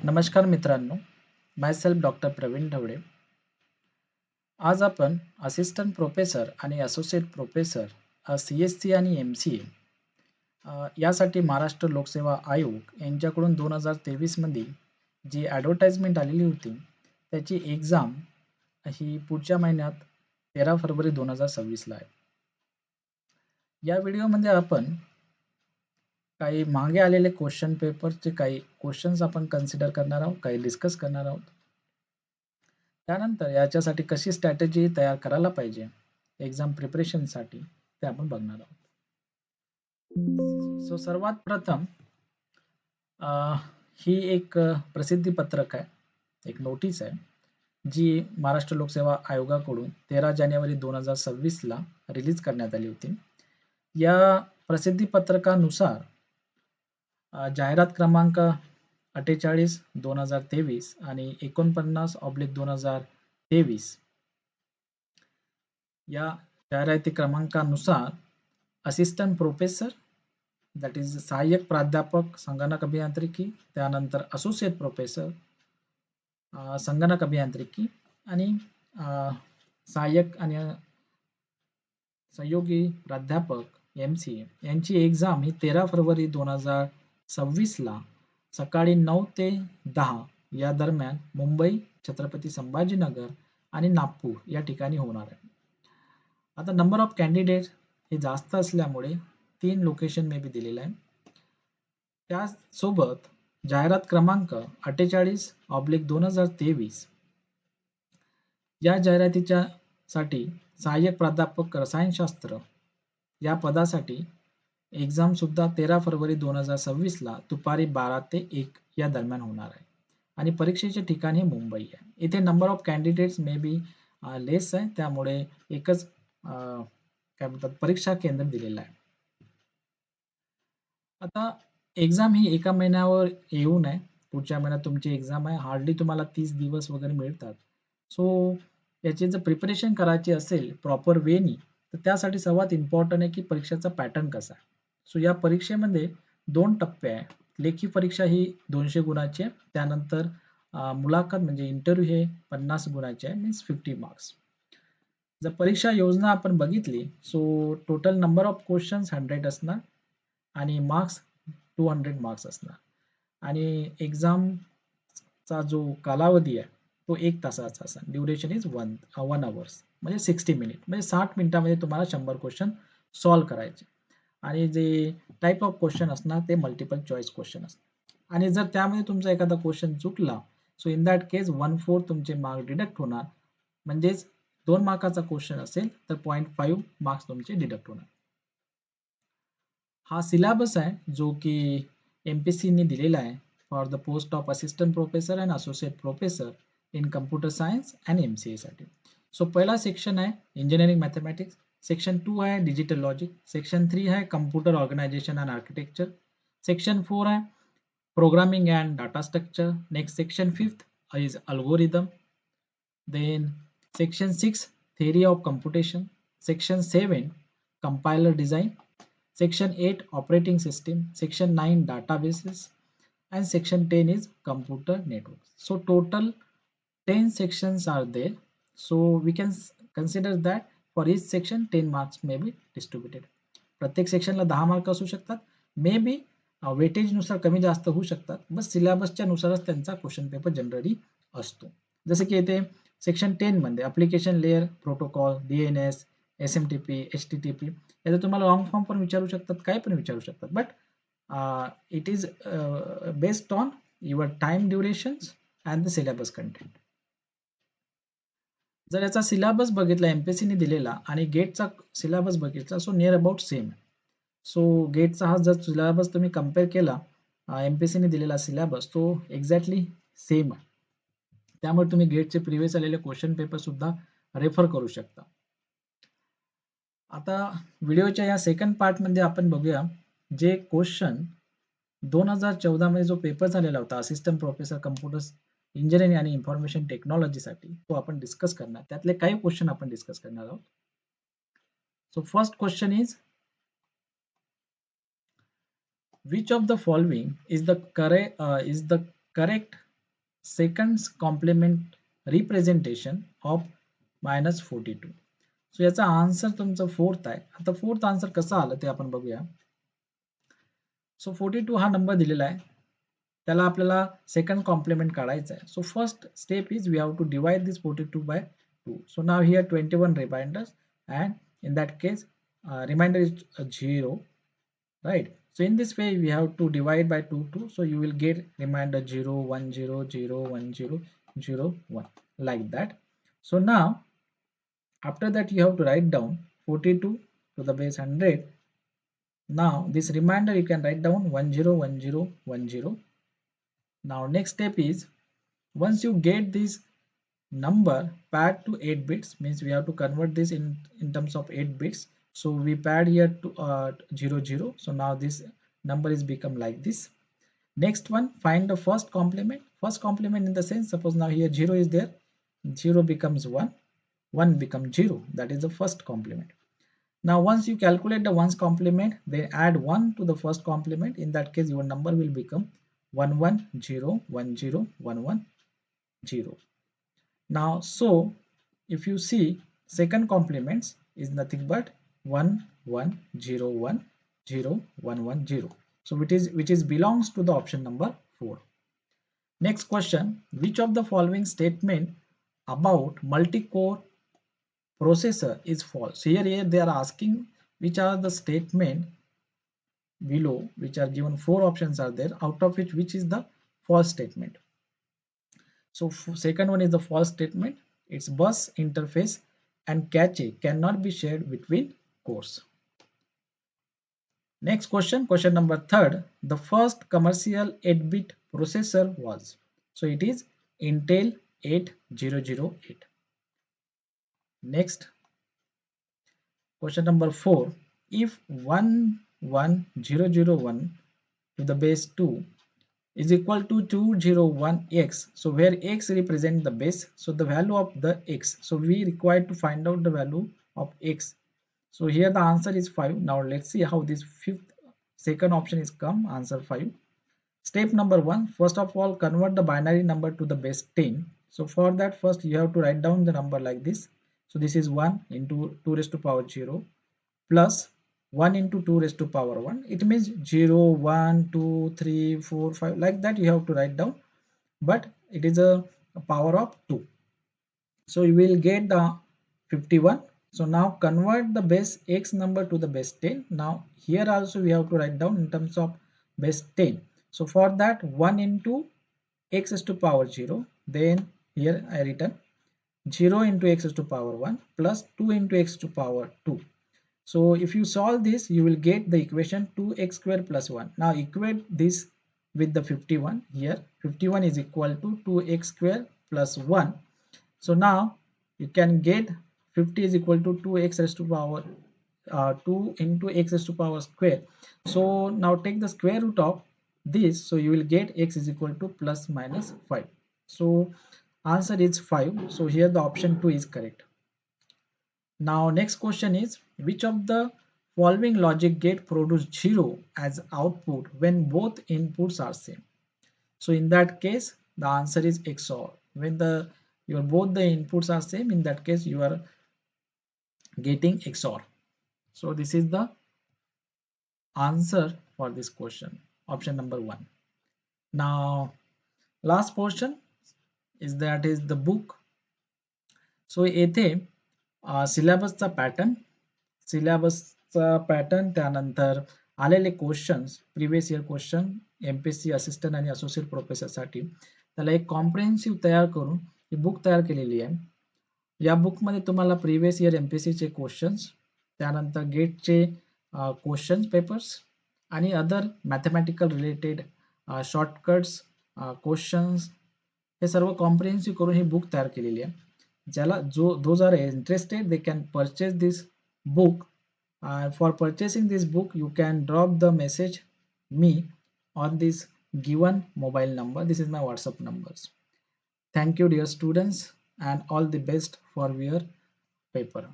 नमस्कार मित्रांनो, my self doctor Praveen ढवळे. आज आपण असिस्टंट प्रोफेसर आणि असोसिएट प्रोफेसर CSC आणि MCA यासाठी महाराष्ट्र लोकसेवा आयोग यांच्याकडून 2023 मध्ये जी ॲडव्हर्टाइजमेंट आलेली होती, त्याची एक्झाम ही पुढच्या महिन्यात 13 फरवरी 2026 ला आहे. या व्हिडिओमध्ये आपण काही मागे आलेले क्वेश्चन पेपरचे काही क्वेश्चन्स आपण कन्सिडर करणार आहोत, काही डिस्कस करणार आहोत. त्यानंतर याच्यासाठी कशी स्ट्रॅटेजी तयार करायला पाहिजे एक्झाम प्रिपरेशनसाठी ते आपण बघणार आहोत. सो सर्वात प्रथम ही एक प्रसिद्धी पत्रक आहे, एक नोटीस आहे, जी महाराष्ट्र लोकसेवा आयोगाकडून 13 जानेवारी 2026 ला रिलीज करण्यात आली होती. या प्रसिद्धी पत्रकानुसार जाहिरात क्रमांक 48/2023 आणि 49/2023 या जाहिराती क्रमांकानुसार असिस्टंट प्रोफेसर दॅट इज सहाय्यक प्राध्यापक संगणक अभियांत्रिकी, त्यानंतर असोसिएट प्रोफेसर संगणक अभियांत्रिकी आणि सहाय्यक आणि सहयोगी प्राध्यापक MCA यांची एक्झाम ही 13 फरवरी 2026 ला सकाळी 9 ते 10 या दरम्यान मुंबई, छत्रपती संभाजीनगर आणि नागपूर या ठिकाणी होणार आहे. आता नंबर ऑफ कॅन्डिडेट हे जास्त असल्यामुळे 3 लोकेशन मे बी दिलेलं आहे. त्यासोबत जाहिरात क्रमांक 48/2023 या जाहिरातीच्या साठी सहाय्यक प्राध्यापक रसायनशास्त्र या पदासाठी एक्झाम सुद्धा 13 फरवरी 2026 ला दुपारी 12 ते 1 या दरम्यान होणार आहे आणि परीक्षेचे ठिकाण हे मुंबई आहे. इथे number of candidates may be less आहे, त्यामुळे एकच काय म्हणतात परीक्षा केंद्र दिलेलं आहे. आता एक्झाम ही एका महिन्यावर येऊ नये. पुढच्या महिन्यात तुमची एक्झाम आहे. हार्डली तुम्हाला 30 दिवस वगैरे मिळतात. सो याची जर प्रिपरेशन करायची असेल प्रॉपर वेनी, तर त्यासाठी सर्वात इम्पॉर्टंट आहे की परीक्षेचा पॅटर्न कसा आहे. सो या परीक्षेमध्ये 2 टप्पे आहे. लेखी परीक्षा ही 200 गुणाची आहे. त्यानंतर मुलाखत म्हणजे इंटरव्ह्यू हे 50 गुणाचे आहे, मीन्स 50 मार्क्स. जर परीक्षा योजना आपण बघितली, so total number of questions 100 असणार आणि मार्क्स 200 मार्क्स असणार आणि एक्झामचा जो कालावधी आहे तो 1 तासाचा असणार. ड्युरेशन इज 1 अवर्स म्हणजे 60 मिनिट, म्हणजे 60 मिनिटामध्ये तुम्हाला 100 क्वेश्चन सॉल्व्ह करायचे आणि जे टाइप ऑफ क्वेश्चन असणार ते मल्टिपल चॉईस क्वेश्चन असणार आणि जर त्यामध्ये तुमचा एखादा क्वेश्चन चुकला, सो इन दॅट केस 1/4 तुमचे मार्क डिडक्ट होणार. म्हणजेच 2 मार्काचा क्वेश्चन असेल तर 0.5 मार्क्स तुमचे डिडक्ट होणार. हा सिलेबस आहे जो की MPSCने दिलेला आहे for the post of assistant professor and associate professor in computer science and MCA साठी. सो पहिला सेक्शन आहे इंजिनिअरिंग मॅथमॅटिक्स, सेक्शन 2 आहे डिजिटल लॉजिक, सेक्शन 3 आहे computer organisation and architecture, section 4 आहे programming and data structure, next section 5th is algorithm, then section 6 theory of computation, section 7 compiler design, section 8 operating system, section 9 databases, and section 10 is computer networks. So total 10 sections are there. So we can consider that for each section 10 marks may be distributed. प्रत्येक सेक्शनला 10 mark असू शकतात. May be वेटेजनुसार कमी जास्त होऊ शकतात. बस सिलेबसच्या नुसारच त्यांचा question paper generally असतो. जसे की इथे सेक्शन 10 मध्ये application layer protocol, DNS, SMTP, HTTP याचा तुम्हाला लॉंग फॉर्म पण विचारू शकतात, काय पण विचारू शकतात. But it is based on your time durations and the syllabus content. जर याचा सिलेबस बघितला MPSCने दिलेला आणि गेटचा सिलेबस बघितला, सो नियर अबाउट सेम. सो गेटचा हा जर सिलेबस तुम्ही कंपेअर केला MPSCने दिलेला सिलेबस, तो एक्झॅक्टली सेम आहे. त्यामुळे तुम्ही गेटचे प्रिव्हियस आलेले क्वेश्चन पेपर सुद्धा रेफर करू शकता. आता व्हिडिओच्या या सेकंड पार्टमध्ये आपण बघूया जे क्वेश्चन 2014 मध्ये जो पेपर झालेला होता असिस्टंट प्रोफेसर कम्प्युटर इंजिनिअरिंग आणि इन्फॉर्मेशन टेक्नॉलॉजीसाठी, तो आपण डिस्कस करणार. त्यातले काही क्वेश्चन आपण डिस्कस करणार आहोत. So first question is which of the following is the correct seconds complement representation of -42. सो याचा आन्सर तुमचा फोर्थ आहे. आता फोर्थ आन्सर कसं आलं ते आपण बघूया. सो 42 हा नंबर दिलेला आहे. त्याला आपल्याला सेकंड कॉम्प्लिमेंट काढायचा आहे. So first step is we have to divide this 42 by 2. So now here 21 reminders, and in that case reminder is 0, right? So in this way we have to divide by 2, so you will get reminder 0 1 0 0 1 0 0 1, like that. So now after that you have to write down 42 to the base 100. Now this reminder you can write down 10 10 10. Now next step is, once you get this number pad to 8 bits, means we have to convert this in terms of 8 bits. So we pad here to 0 0. So now this number is become like this. Next one, find the first complement. First complement in the sense, suppose now here 0 is there, 0 becomes 1, 1 becomes 0. That is the first complement. Now once you calculate the ones complement, then add 1 to the first complement. In that case your number will become 1 1 0 1 0 1 1 0. Now so if you see, second complements is nothing but 1 1 0 1 0 1 1 0. So which is belongs to the option number 4. Next question, which of the following statement about multi-core processor is false? Here they are asking which are the statement below, which are given 4 options are there, out of which is the false statement. So second one is the false statement. Its bus interface and cache cannot be shared between cores. Next question, question number third. The first commercial 8-bit processor was. So it is Intel 8008. Next, question number 4. If 11001 to the base 2 is equal to 201x, so where x represents the base, so the value of the x, so we require to find out the value of x. So here the answer is 5. Now let's see how this second option is come, answer 5. Step number 1, first of all convert the binary number to the base 10. So for that first you have to write down the number like this. So this is 1 into 2 raised to power 0 plus 1 into 2 raised to power 1. It means 0 1 2 3 4 5, like that you have to write down, but it is a power of 2. So you will get the 51. So now convert the base x number to the base 10. Now here also we have to write down in terms of base 10. So for that 1 into x is to power 0, then here I written 0 into x is to power 1 plus 2 into x to power 2. So if you solve this, you will get the equation 2x square plus 1. Now equate this with the 51. Here 51 is equal to 2x square plus 1. So now you can get 50 is equal to 2x raised to power 2 into x raised to power square. So now take the square root of this, so you will get x is equal to plus minus 5. So answer is 5. So here the option 2 is correct. Now next question is, which of the following logic gate produce 0 as output when both inputs are same? So in that case the answer is XOR. When both the inputs are same, in that case you are getting XOR. So this is the answer for this question, option number 1. Now last portion is the book. So येथे सिलेबसचा pattern त्यानंतर आलेले questions, previous year question MPSC assistant आणि associate प्रोफेसरसाठी त्याला एक comprehensive तयार करून ही book तयार केलेली आहे. या बुकमध्ये तुम्हाला प्रिव्हियस इयर एमपीएससीचे क्वेश्चन्स, त्यानंतर गेटचे क्वेश्चन पेपर्स आणि other mathematical related shortcuts questions हे सर्व कॉम्प्रिहेन्सिव्ह करून ही बुक तयार केलेली आहे. ज्याला those are interested, they can purchase this book. For purchasing this book you can drop the message me on this given mobile number. This is my WhatsApp numbers. Thank you dear students and all the best for your paper.